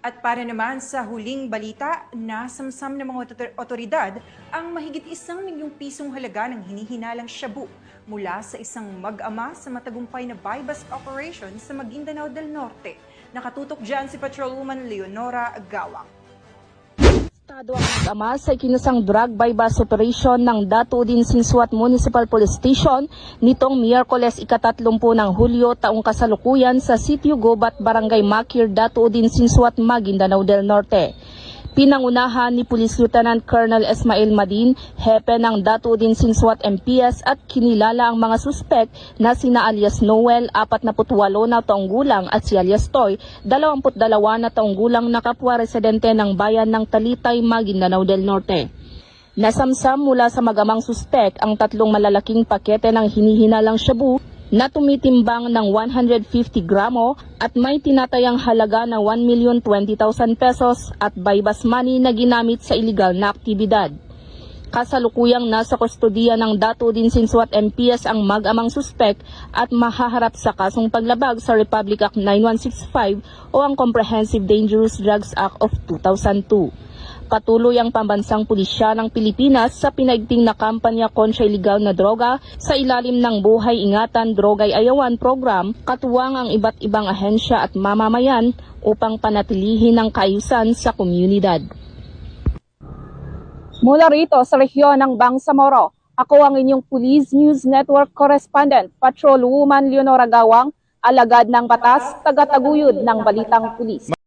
At para naman sa huling balita, nasamsam ng mga otoridad ang mahigit 1 milyong pisong halaga ng hinihinalang shabu mula sa isang mag-ama sa matagumpay na buy-bust operation sa Maguindanao del Norte. Nakatutok dyan si Patrolwoman Leonora Gawang. Estado ang mag-ama sa ikinasang drug buy-bust operation ng Datuudin Sinsuat Municipal Police Station nitong Miyerkules 30 ng Hulyo taong kasalukuyan sa Sitio Gobat, Barangay Makir, Datuudin Sinsuat, Maguindanao del Norte. Pinangunahan ni Police Lieutenant Colonel Esmail Madin, hepe ng Datuudin Sinsuat MPS at kinilala ang mga suspek na sina alias Noel, 48 na taong gulang at si alias Toy, 22 na taong gulang na kapwa residente ng bayan ng Talitay, Maguindanao del Norte. Nasamsam mula sa magamang suspek ang 3 malalaking pakete ng hinihinalang shabu na tumitimbang ng 150 gramo at may tinatayang halaga na 1,020,000 pesos at buy-bust money na ginamit sa iligal na aktibidad. Kasalukuyang nasa kustodiya ng Datuudin Sinsuat MPS ang mag-amang suspek at mahaharap sa kasong paglabag sa Republic Act 9165 o ang Comprehensive Dangerous Drugs Act of 2002. Patuloy ang pambansang pulisya ng Pilipinas sa pinaigting na kampanya kontra iligal na droga sa ilalim ng Buhay Ingatan Drogay Ayawan program, katuwang ang iba't ibang ahensya at mamamayan upang panatilihin ang kaayusan sa komunidad. Mula rito sa rehiyon ng Bangsamoro, ako ang inyong Police News Network Correspondent, Patrolwoman Leonora Gawang, alagad ng batas, tagataguyod ng balitang pulis.